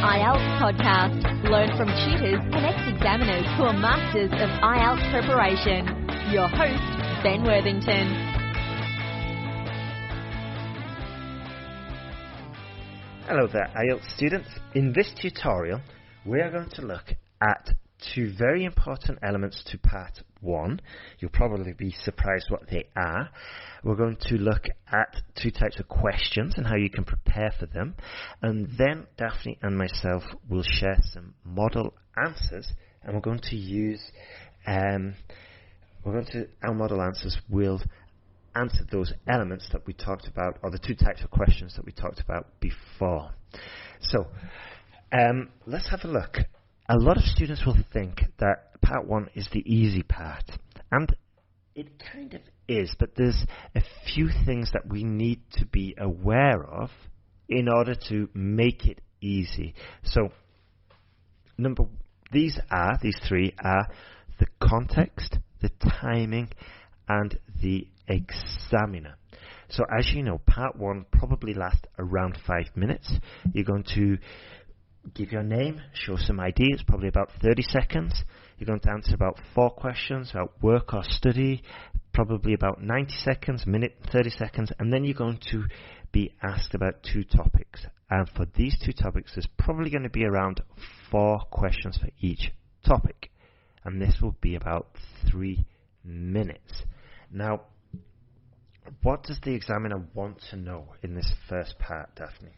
IELTS podcast. Learn from tutors and ex-examiners who are masters of IELTS preparation. Your host, Ben Worthington. Hello there, IELTS students. In this tutorial, we are going to look at two very important elements to part 1. You'll probably be surprised what they are. We're going to look at two types of questions and how you can prepare for them. And then Daphne and myself will share some model answers, and we're going to use, our model answers will answer those elements that we talked about, or the two types of questions that we talked about before. So, let's have a look. A lot of students will think that part 1 is the easy part, and it kind of is, but there's a few things that we need to be aware of in order to make it easy. So, these three are the context, the timing, and the examiner. So as you know, part 1 probably lasts around 5 minutes. You're going to give your name, show some ID, it's probably about 30 seconds. You're going to answer about 4 questions about work or study, probably about 90 seconds, minute, 30 seconds, and then you're going to be asked about 2 topics. And for these 2 topics, there's probably going to be around 4 questions for each topic. And this will be about 3 minutes. Now, what does the examiner want to know in this first part, Daphne?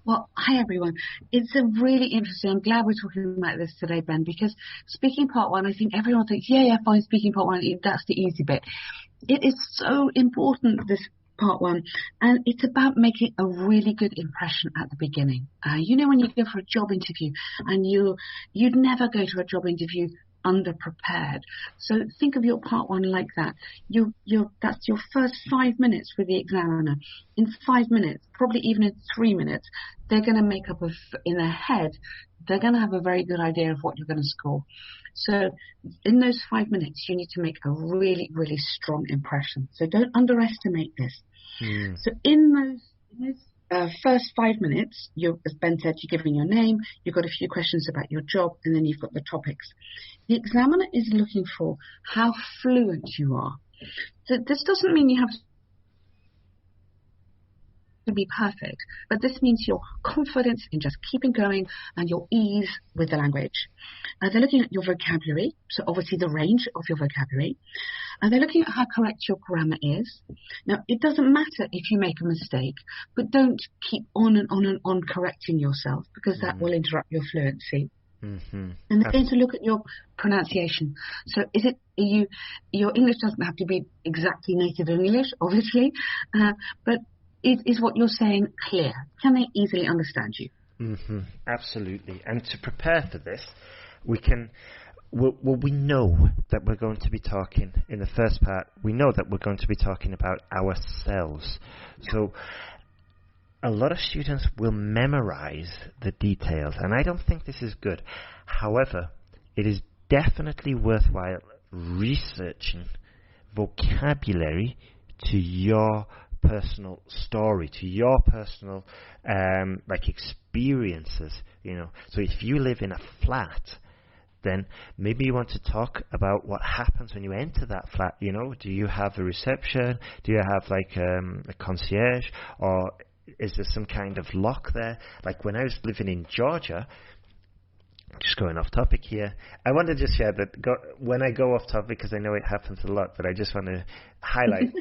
Well, hi everyone. It's a really interesting. I'm glad we're talking about this today, Ben, because speaking part 1, I think everyone thinks, yeah, fine, speaking part 1, that's the easy bit. It is so important, this part 1, and it's about making a really good impression at the beginning. You know, when you go for a job interview, and you'd never go to a job interview underprepared. So think of your part 1 like that. That's your first 5 minutes with the examiner. In 5 minutes, probably even in 3 minutes, they're going to make up in their head, they're going to have a very good idea of what you're going to score. So in those 5 minutes, you need to make a really, really strong impression. So don't underestimate this. So in those first 5 minutes, as Ben said, you're giving your name, you've got a few questions about your job, and then you've got the topics. The examiner is looking for how fluent you are. So this doesn't mean you have to be perfect, but this means your confidence in just keeping going and your ease with the language. They're looking at your vocabulary, so obviously the range of your vocabulary, and they're looking at how correct your grammar is. Now, it doesn't matter if you make a mistake, but don't keep on and on and on correcting yourself, because that will interrupt your fluency. And they're going to look at your pronunciation. So your English doesn't have to be exactly native English, obviously, but is what you're saying clear? Can they easily understand you? Absolutely. And to prepare for this, we know that we're going to be talking, in the first part, we know that we're going to be talking about ourselves. So a lot of students will memorize the details, and I don't think this is good. However, it is definitely worthwhile researching vocabulary to your personal story, to your personal experiences, So if you live in a flat, then maybe you want to talk about what happens when you enter that flat. Do you have a reception? Do you have a concierge? Or is there some kind of lock there? Like when I was living in Georgia, just going off topic here, I want to just share that when I go off topic, because I know it happens a lot, but I just want to highlight.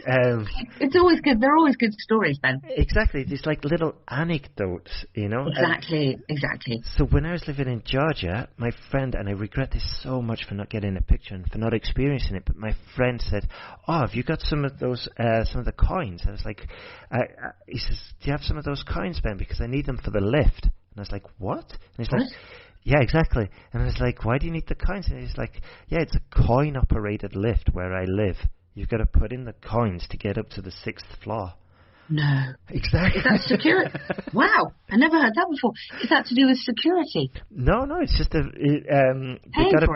It's always good. They're always good stories, Ben. Exactly. It's like little anecdotes, Exactly. So when I was living in Georgia, my friend, and I regret this so much for not getting a picture and for not experiencing it, but my friend said, "Oh, have you got some of those, some of the coins?" I was like, he says, "Do you have some of those coins, Ben? Because I need them for the lift." And I was like, "What?" And he's like, "Yeah, exactly." And I was like, "Why do you need the coins?" And he's like, "Yeah, it's a coin-operated lift where I live. You've got to put in the coins to get up to the 6th floor." No. Exactly. Is that security? Wow, I never heard that before. Is that to do with security? No, it's just you've got to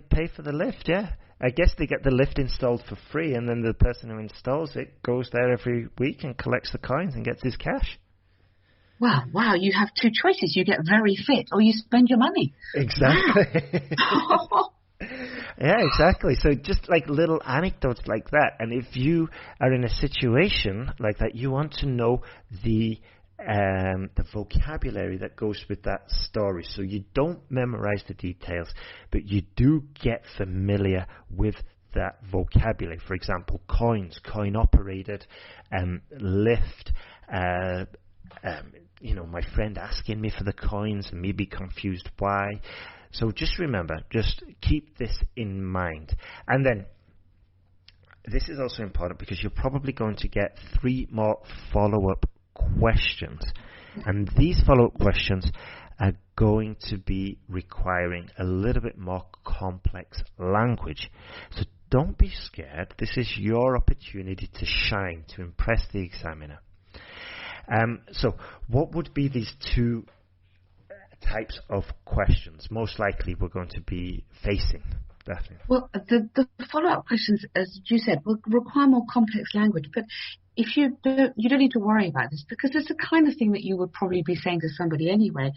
pay for the lift, yeah. I guess they get the lift installed for free, and then the person who installs it goes there every week and collects the coins and gets his cash. Well, wow, you have two choices. You get very fit or you spend your money. Exactly. Wow. Yeah, exactly. So just like little anecdotes like that. And if you are in a situation like that, you want to know the vocabulary that goes with that story. So you don't memorize the details, but you do get familiar with that vocabulary. For example, coins, coin operated, lift, my friend asking me for the coins and me be confused why. So just remember, just keep this in mind. And then this is also important because you're probably going to get 3 more follow-up questions. And these follow-up questions are going to be requiring a little bit more complex language. So don't be scared. This is your opportunity to shine, to impress the examiner. So what would be these 2 types of questions most likely we're going to be facing, Daphne? Well, the follow-up questions, as you said, will require more complex language. But if you don't need to worry about this, because it's the kind of thing that you would probably be saying to somebody anyway.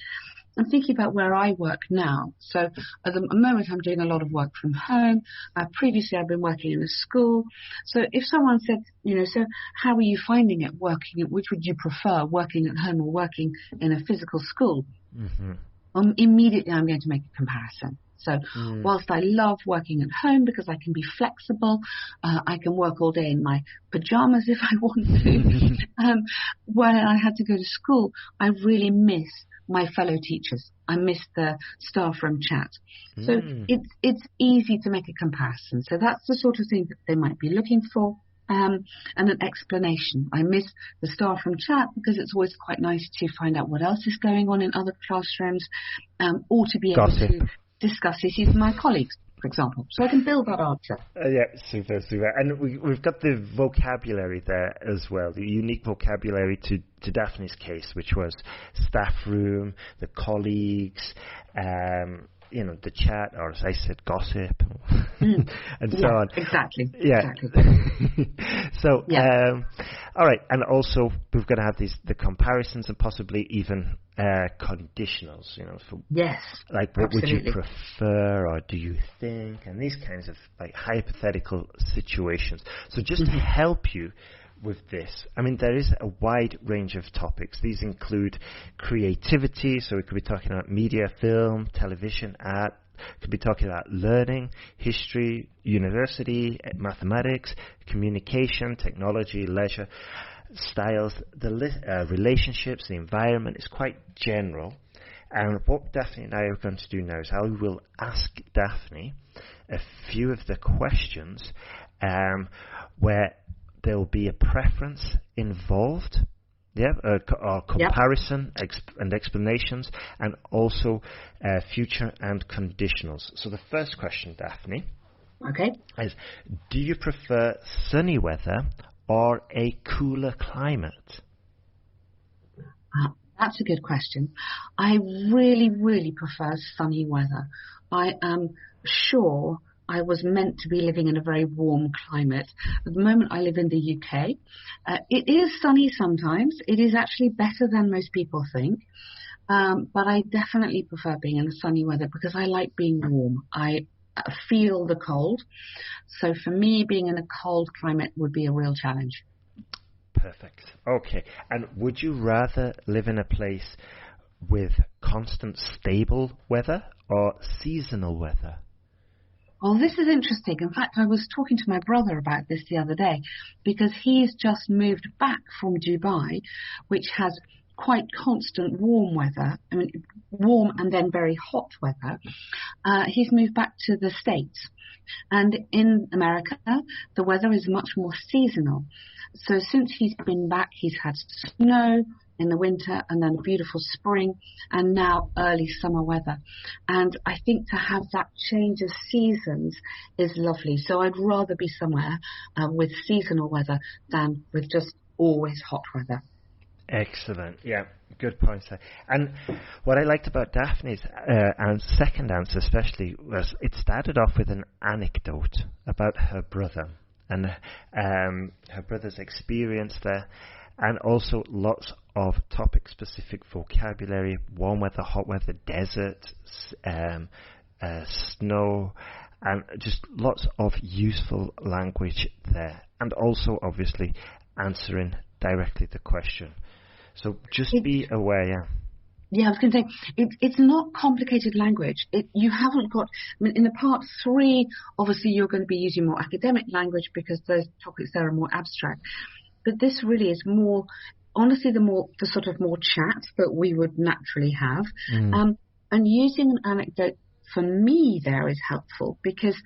I'm thinking about where I work now. So at the moment, I'm doing a lot of work from home. Previously, I've been working in a school. So if someone said, so how are you finding it working? Which would you prefer, working at home or working in a physical school? Mm-hmm. Immediately, I'm going to make a comparison. So whilst I love working at home because I can be flexible, I can work all day in my pajamas if I want to. When I had to go to school, I really miss my fellow teachers. I miss the staff room chat. So it's easy to make a comparison. So that's the sort of thing that they might be looking for. And an explanation. I miss the staff room chat because it's always quite nice to find out what else is going on in other classrooms, or to be able to discuss issues with my colleagues, for example. So I can build that answer. Yeah, super. And we've got the vocabulary there as well, the unique vocabulary to Daphne's case, which was staff room, the colleagues, the chat, or as I said, gossip, and so on. Exactly. Yeah. Exactly. So, all right, and also we've got to have the comparisons and possibly even conditionals. Yes. Like, what absolutely. would you prefer, or do you think, and these kinds of like hypothetical situations. So, just to help you with this, I mean, there is a wide range of topics. These include creativity, so we could be talking about media, film, television, art. Could be talking about learning, history, university, mathematics, communication, technology, leisure, styles, the relationships, the environment. Is quite general. And what Daphne and I are going to do now is I will ask Daphne a few of the questions where there will be a preference involved, or comparison and explanations, and also future and conditionals. So the first question, Daphne, is: do you prefer sunny weather or a cooler climate? That's a good question. I really, really prefer sunny weather. I am sure I was meant to be living in a very warm climate. At the moment, I live in the UK. It is sunny sometimes. It is actually better than most people think. But I definitely prefer being in the sunny weather because I like being warm. I feel the cold. So for me, being in a cold climate would be a real challenge. Perfect. Okay. And would you rather live in a place with constant stable weather or seasonal weather? Well, this is interesting. In fact, I was talking to my brother about this the other day because he's just moved back from Dubai, which has quite constant warm weather. I mean, warm and then very hot weather. He's moved back to the States. And in America, the weather is much more seasonal. So since he's been back, he's had snow in the winter and then a beautiful spring and now early summer weather. And I think to have that change of seasons is lovely. So I'd rather be somewhere with seasonal weather than with just always hot weather. Excellent. Yeah, good point. And what I liked about Daphne's second answer especially was it started off with an anecdote about her brother and her brother's experience there. And also lots of topic-specific vocabulary: warm weather, hot weather, desert, snow, and just lots of useful language there. And also, obviously, answering directly the question. So just be aware. Yeah, I was going to say, it's not complicated language. You haven't got, I mean, in the part 3, obviously you're going to be using more academic language because those topics there are more abstract. But this really is more, honestly, the sort of more chat that we would naturally have. And using an anecdote for me there is helpful because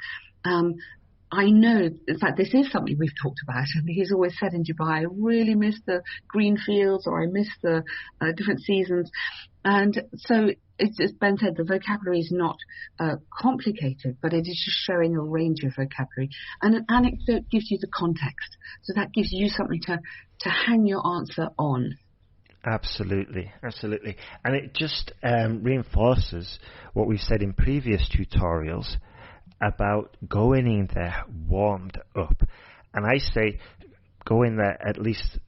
I know, in fact, this is something we've talked about. And he's always said in Dubai, I really miss the green fields, or I miss the different seasons. And so, as Ben said, the vocabulary is not complicated, but it is just showing a range of vocabulary. And an anecdote gives you the context. So that gives you something to hang your answer on. Absolutely, absolutely. And it just reinforces what we've said in previous tutorials about going in there warmed up. And I say go in there at least,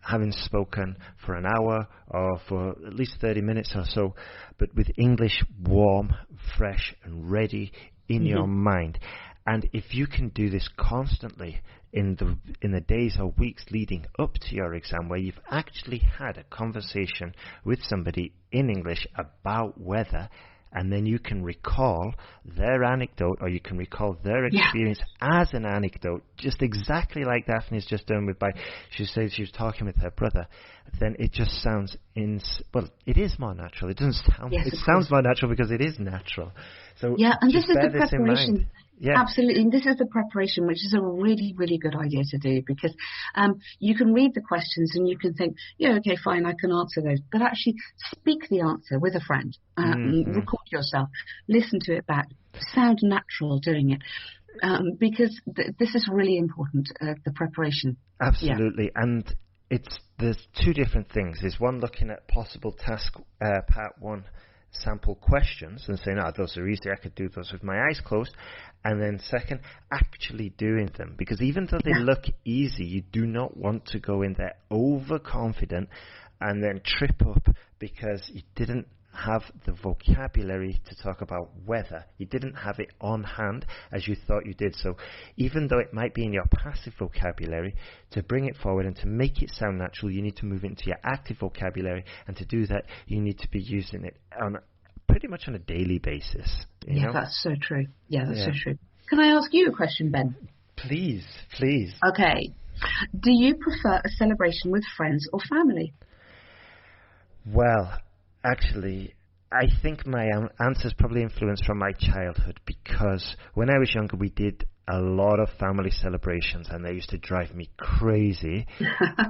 having spoken for an hour or for at least 30 minutes or so, but with English warm, fresh and ready in your mind. And if you can do this constantly in the days or weeks leading up to your exam, where you've actually had a conversation with somebody in English about weather, and then you can recall their anecdote, or you can recall their experience as an anecdote, just exactly like Daphne's just done she said she was talking with her brother, then it just sounds, it is more natural. It doesn't sound, it sounds more natural because it is natural. So and this is the this preparation. Yeah. Absolutely. And this is the preparation, which is a really, really good idea to do, because you can read the questions and you can think, okay, fine, I can answer those. But actually speak the answer with a friend, record yourself, listen to it back, sound natural doing it, because this is really important, the preparation. Absolutely. Yeah. And there's two different things. There's one looking at possible task, part 1, sample questions and saying, those are easy, I could do those with my eyes closed. And then second, actually doing them. Because even though they look easy, you do not want to go in there overconfident and then trip up because you didn't have the vocabulary to talk about weather. You didn't have it on hand as you thought you did. So even though it might be in your passive vocabulary, to bring it forward and to make it sound natural, you need to move it into your active vocabulary. And to do that, you need to be using it pretty much on a daily basis. You know? That's so true. Yeah, that's so true. Can I ask you a question, Ben? Please. Okay. Do you prefer a celebration with friends or family? Well, actually, I think my answer is probably influenced from my childhood, because when I was younger, we did a lot of family celebrations, and they used to drive me crazy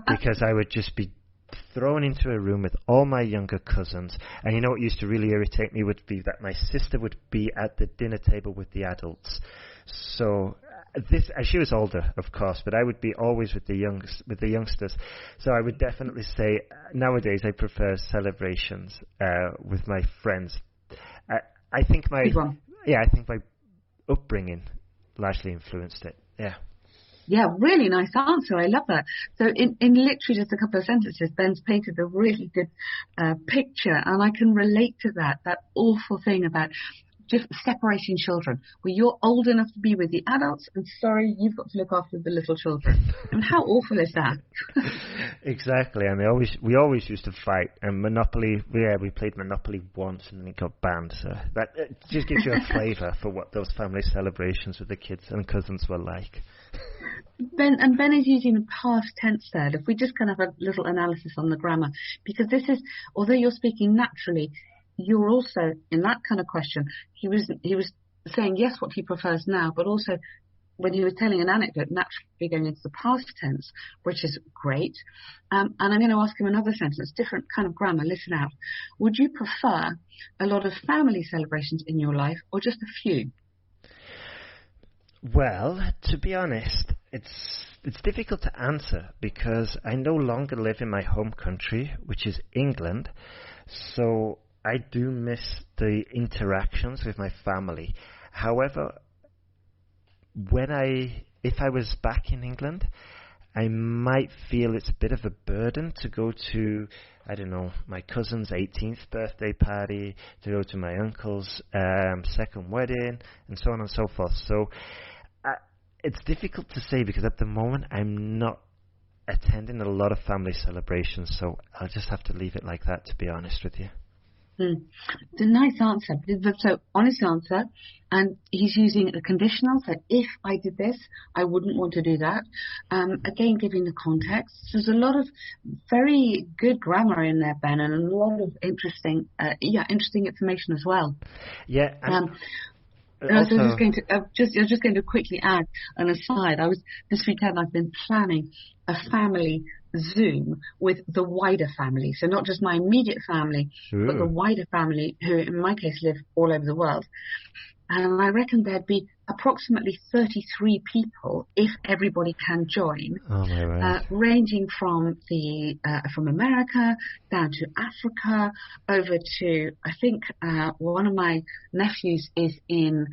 because I would just be thrown into a room with all my younger cousins. And you know what used to really irritate me would be that my sister would be at the dinner table with the adults. So she was older, of course, but I would be always with the youngsters. So I would definitely say nowadays I prefer celebrations with my friends. I think my upbringing largely influenced it. Yeah. Yeah, really nice answer. I love that. So in literally just a couple of sentences, Ben's painted a really good picture, and I can relate to that awful thing about just separating children, where you're old enough to be with the adults, and sorry, you've got to look after the little children. I mean, how awful is that? Exactly, and we always used to fight. And Monopoly, we played Monopoly once, and then it got banned. So that just gives you a flavour for what those family celebrations with the kids and cousins were like. Ben is using the past tense there. If we just kind of have a little analysis on the grammar, because this is, although you're speaking naturally, you're also, in that kind of question, he was saying yes what he prefers now, but also when he was telling an anecdote, naturally going into the past tense, which is great. And I'm going to ask him another sentence, different kind of grammar. Listen out. Would you prefer a lot of family celebrations in your life, or just a few? Well, to be honest, it's difficult to answer, because I no longer live in my home country, which is England. So I do miss the interactions with my family. However, if I was back in England, I might feel it's a bit of a burden to go to, I don't know, my cousin's 18th birthday party, to go to my uncle's second wedding, and so on and so forth. So it's difficult to say, because at the moment I'm not attending a lot of family celebrations, so I'll just have to leave it like that, to be honest with you. It's a nice answer. So honest answer, and he's using a conditional. So if I did this, I wouldn't want to do that. Again, giving the context. There's a lot of very good grammar in there, Ben, and a lot of interesting information as well. Yeah. I was just going to quickly add an aside. This weekend I've been planning a family Zoom with the wider family. So not just my immediate family, but the wider family, who in my case live all over the world. And I reckon there'd be approximately 33 people if everybody can join, ranging from America down to Africa, over to, I think one of my nephews is in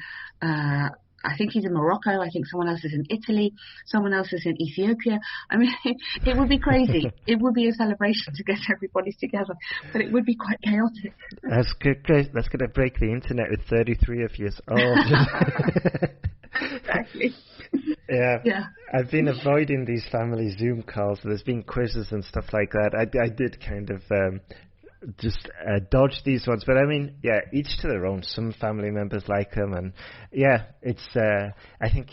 I think he's in Morocco. I think someone else is in Italy. Someone else is in Ethiopia. I mean, it would be crazy. It would be a celebration to get everybody together, but it would be quite chaotic. That's good. That's going to break the internet with 33 of you. Oh. Exactly. Yeah. I've been avoiding these family Zoom calls. There's been quizzes and stuff like that. I did kind of just dodge these ones, but I mean, yeah, each to their own. Some family members like them, and it's I think,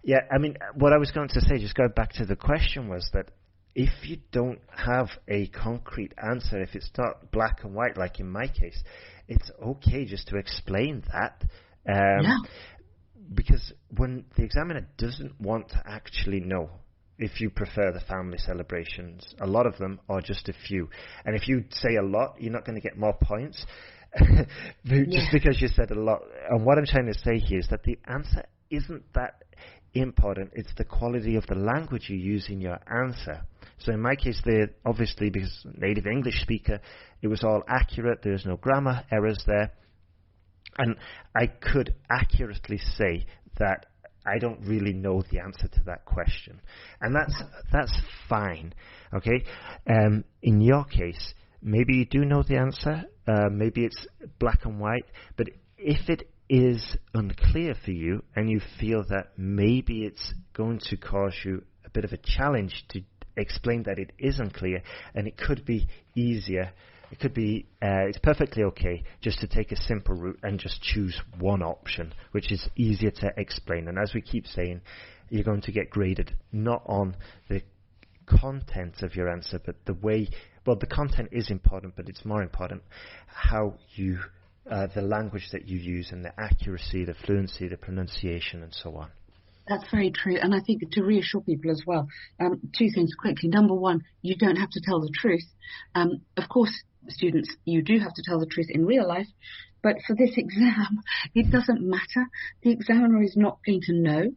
I mean, what I was going to say, just going back to the question, was that if you don't have a concrete answer, if it's not black and white like in my case, it's okay just to explain that, because when the examiner doesn't want to actually know if you prefer the family celebrations, a lot of them, or just a few. And if you say a lot, you're not going to get more points just because you said a lot. And what I'm trying to say here is that the answer isn't that important. It's the quality of the language you use in your answer. So in my case, obviously, because native English speaker, it was all accurate. There's no grammar errors there. And I could accurately say that I don't really know the answer to that question, and that's fine, okay? In your case, maybe you do know the answer, maybe it's black and white, but if it is unclear for you and you feel that maybe it's going to cause you a bit of a challenge to explain that it is unclear, and it could be easier. It could be, it's perfectly okay just to take a simple route and just choose one option, which is easier to explain. And as we keep saying, you're going to get graded not on the content of your answer, but the way, well, the content is important, but it's more important how you, the language that you use, and the accuracy, the fluency, the pronunciation, and so on. That's very true. And I think to reassure people as well, two things quickly. Number one, you don't have to tell the truth. Of course, students, you do have to tell the truth in real life, but for this exam, it doesn't matter. The examiner is not going to know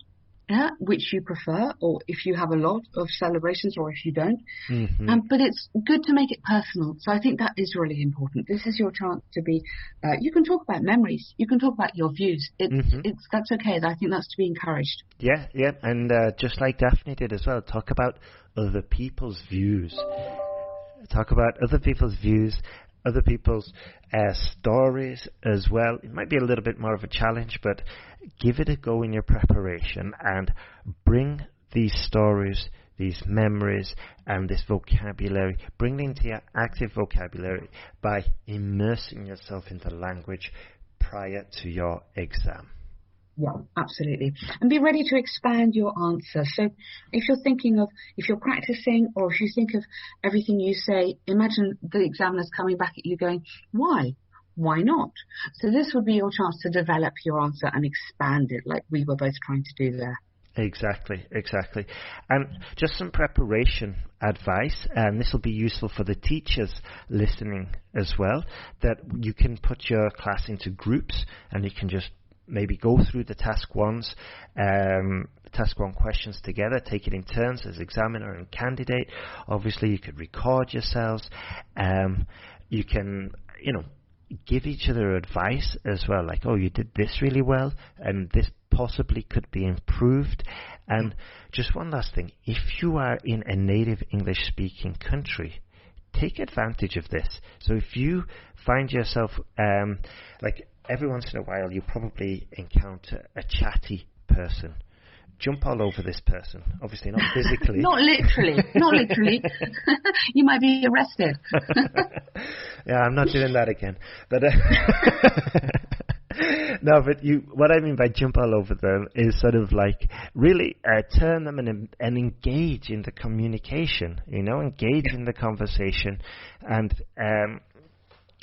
which you prefer, or if you have a lot of celebrations, or if you don't. But it's good to make it personal. So I think that is really important. This is your chance to be, you can talk about memories, you can talk about your views. That's okay. I think that's to be encouraged. Yeah, and just like Daphne did as well, talk about other people's views. Talk about other people's views, other people's stories as well. It might be a little bit more of a challenge, but give it a go in your preparation and bring these stories, these memories, and this vocabulary, bring them into your active vocabulary by immersing yourself in the language prior to your exam. Yeah, absolutely. And be ready to expand your answer. So if you're practicing, or if you think of everything you say, imagine the examiner's coming back at you going, why? Why not? So this would be your chance to develop your answer and expand it, like we were both trying to do there. Exactly. And just some preparation advice, and this will be useful for the teachers listening as well, that you can put your class into groups, and you can just maybe go through the task one questions together, take it in turns as examiner and candidate. Obviously, you could record yourselves. You can, give each other advice as well, like, oh, you did this really well, and this possibly could be improved. And just one last thing, if you are in a native English-speaking country, take advantage of this. So if you find yourself, like every once in a while, you probably encounter a chatty person. Jump all over this person. Obviously not physically. Not literally. Not literally. You might be arrested. Yeah, I'm not doing that again. But no, but what I mean by jump all over them is sort of like really turn them and engage in the communication, engage in the conversation, and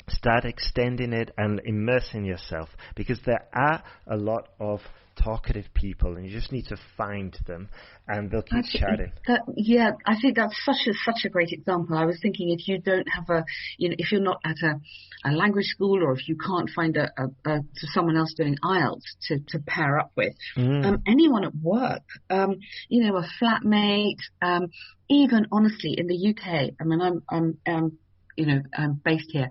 start extending it and immersing yourself, because there are a lot of talkative people, and you just need to find them, and they'll keep chatting. I think that's such a great example. I was thinking, if you don't have if you're not at a language school, or if you can't find someone else doing IELTS to pair up with, anyone at work, a flatmate, even honestly in the UK. I mean, I'm based here,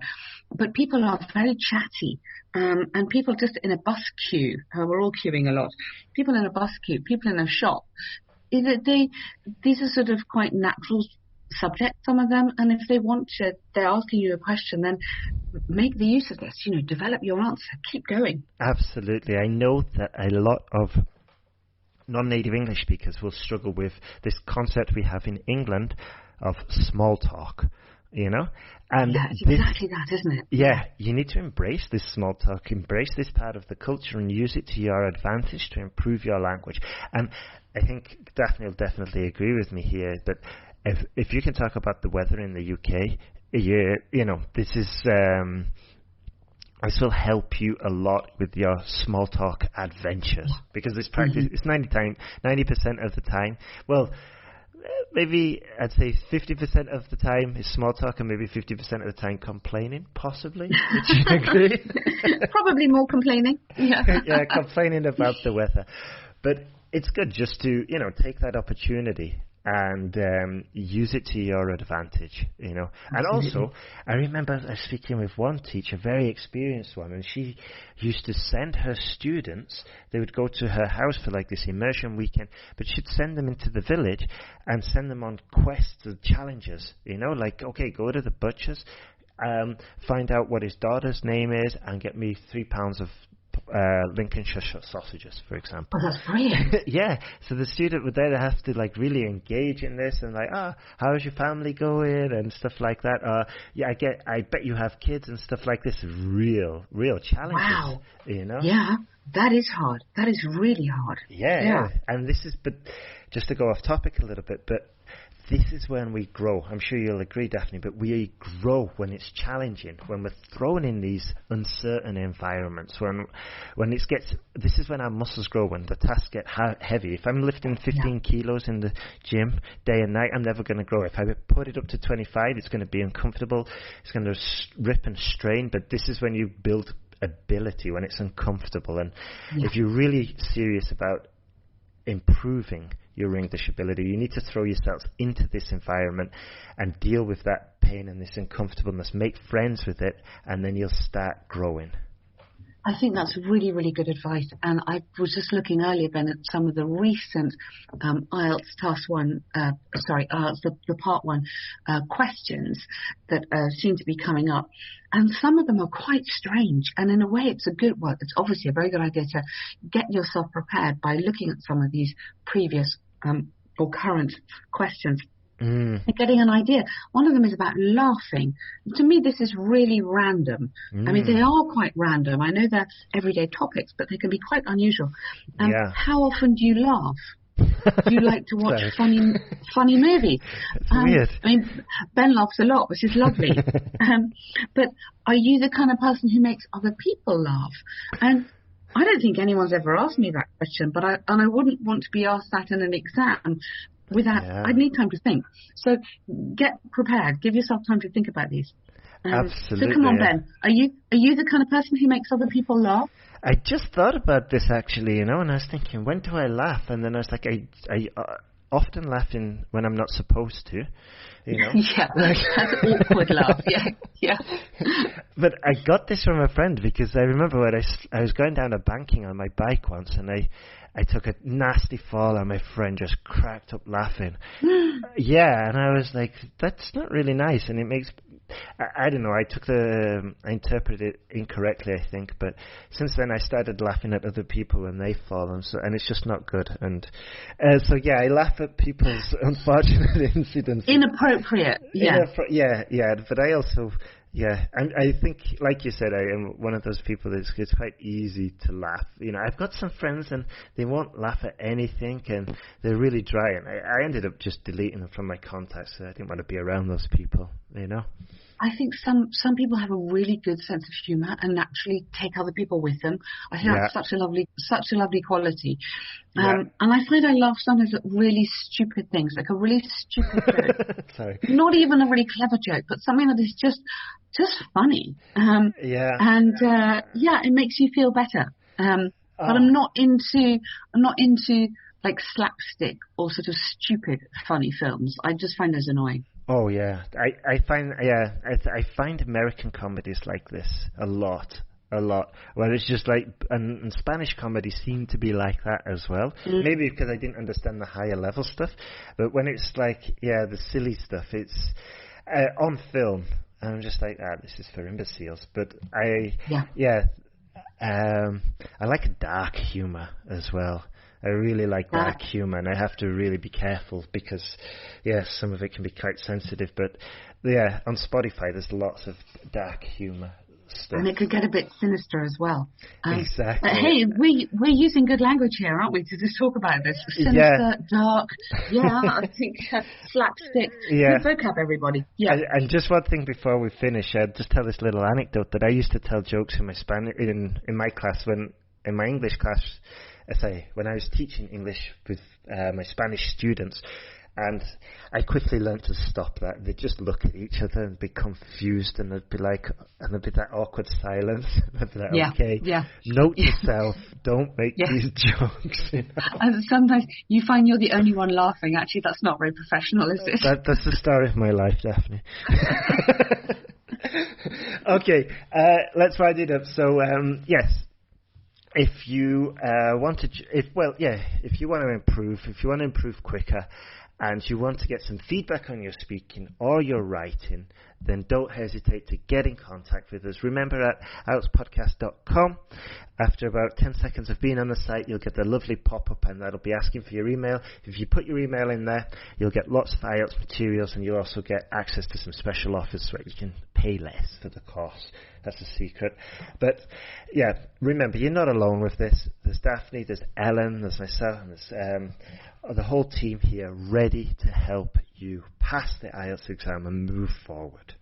but people are very chatty. And people just in a bus queue, we're all queuing a lot, people in a bus queue, people in a shop, these are sort of quite natural subjects, some of them, and if they're asking you a question, then make the use of this, develop your answer, keep going. Absolutely. I know that a lot of non-native English speakers will struggle with this concept we have in England of small talk. And it's exactly that, isn't it? Yeah, you need to embrace this small talk, embrace this part of the culture, and use it to your advantage to improve your language. And I think Daphne will definitely agree with me here that if you can talk about the weather in the UK, this will help you a lot with your small talk adventures, because this practice is 90% of the time. Well, maybe I'd say 50% of the time is small talk, and maybe 50% of the time complaining, possibly. Would you agree? Probably more complaining. Yeah. Yeah, complaining about the weather. But it's good just to, take that opportunity and use it to your advantage, And also, I remember speaking with one teacher, very experienced one, and she used to send her students, they would go to her house for like this immersion weekend, but she'd send them into the village and send them on quests and challenges, like, okay, go to the butcher's, find out what his daughter's name is, and get me 3 pounds of Lincolnshire sausages, for example. Oh, that's brilliant. Yeah, so the student would then have to like really engage in this and like, how's your family going and stuff like that. I bet you have kids and stuff like this. Real challenges. Wow. Yeah, that is hard. That is really hard. Yeah. And but just to go off topic a little bit, but this is when we grow. I'm sure you'll agree, Daphne, but we grow when it's challenging, when we're thrown in these uncertain environments, this is when our muscles grow, when the tasks get heavy. If I'm lifting 15 kilos in the gym day and night, I'm never going to grow. If I put it up to 25, it's going to be uncomfortable. It's going to rip and strain, but this is when you build ability, when it's uncomfortable. And if you're really serious about improving your English ability, you need to throw yourself into this environment and deal with that pain and this uncomfortableness, make friends with it, and then you'll start growing. I think that's really, really good advice. And I was just looking earlier, Ben, at some of the recent IELTS IELTS, the Part 1 questions that seem to be coming up. And some of them are quite strange. And in a way, it's it's obviously a very good idea to get yourself prepared by looking at some of these previous or current questions. And getting an idea. One of them is about laughing. To me, this is really random. I mean, they are quite random. I know they're everyday topics, but they can be quite unusual. How often do you laugh? Do you like to watch funny movies? It's weird. I mean, Ben laughs a lot, which is lovely. But are you the kind of person who makes other people laugh? And I don't think anyone's ever asked me that question, but I wouldn't want to be asked that in an exam. I'd need time to think. So get prepared. Give yourself time to think about these. Absolutely. So come on, Ben. Are you the kind of person who makes other people laugh? I just thought about this actually, and I was thinking, when do I laugh? And then I was like, often laughing when I'm not supposed to, you know. Yeah, that's an awkward laugh. Yeah. But I got this from a friend because I remember when I was going down a banking on my bike once, and I took a nasty fall, and my friend just cracked up laughing. Yeah, and I was like, that's not really nice, and it makes... I don't know, I interpreted it incorrectly, I think, but since then I started laughing at other people when they fall, and it's just not good. And so, yeah, I laugh at people's unfortunate incidents. Inappropriate, yeah. But I also... Yeah, and I think, like you said, I am one of those people that it's quite easy to laugh. You know, I've got some friends and they won't laugh at anything, and they're really dry. And I ended up just deleting them from my contacts. So I didn't want to be around those people, you know. I think some people have a really good sense of humour and naturally take other people with them. I think that's such a lovely quality. And I find I laugh sometimes at really stupid things, like a really stupid joke. Sorry. Not even a really clever joke, but something that is just funny. And it makes you feel better. But I'm not into like slapstick or sort of stupid funny films. I just find those annoying. Oh yeah, I find American comedies like this a lot, where it's just like, and Spanish comedies seem to be like that as well. Maybe because I didn't understand the higher level stuff, but when it's like, the silly stuff, it's on film, and I'm just like, this is for imbeciles. But I like dark humour as well. I really like dark humour, and I have to really be careful because, some of it can be quite sensitive. But, on Spotify there's lots of dark humour stuff. And it could get a bit sinister as well. Exactly. Hey, we're using good language here, aren't we, to just talk about this? Sinister, dark, I think slapstick. Good vocab, everybody. Yeah. And just one thing before we finish, I'll just tell this little anecdote that I used to tell jokes in my in my class in my English class. When I was teaching English with my Spanish students, and I quickly learned to stop that. They'd just look at each other and be confused, and there'd be that awkward silence. I'd be like, okay, note yourself, don't make these jokes. You know? And sometimes you find you're the only one laughing. Actually, that's not very professional, is it? That's the story of my life, Daphne. Okay, let's wind it up. So, yes. If you want to improve quicker, and you want to get some feedback on your speaking or your writing, then don't hesitate to get in contact with us. Remember, at IELTSPodcast.com, after about 10 seconds of being on the site, you'll get the lovely pop-up, and that'll be asking for your email. If you put your email in there, you'll get lots of IELTS materials, and you'll also get access to some special offers where you can pay less for the course. That's a secret. But, remember, you're not alone with this. There's Daphne, there's Ellen, there's myself, and there's the whole team here ready to help you pass the IELTS exam and move forward.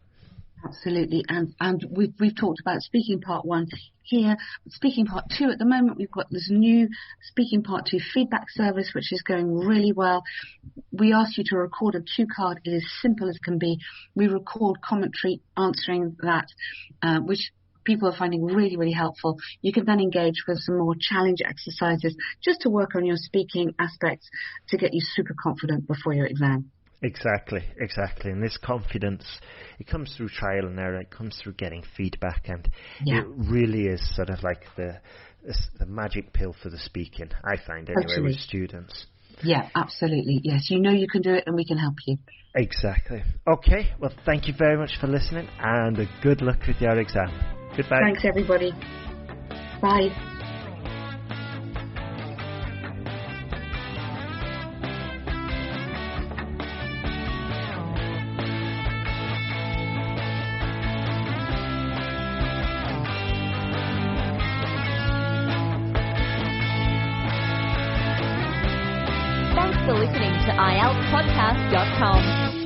Absolutely, and we've talked about speaking part 1 here. Speaking part 2 at the moment, we've got this new speaking part 2 feedback service, which is going really well. We ask you to record a cue card. It is simple as can be. We record commentary answering that, which people are finding really, really helpful. You can then engage with some more challenge exercises just to work on your speaking aspects to get you super confident before your exam. Exactly. And this confidence, it comes through trial and error. It comes through getting feedback, and it really is sort of like the magic pill for the speaking, I find anyway, with students. Yeah, absolutely. Yes, you know you can do it, and we can help you. Exactly. Okay, well, thank you very much for listening, and good luck with your exam. Goodbye. Thanks, everybody. Bye. Thanks for listening to IELTSPodcast.com.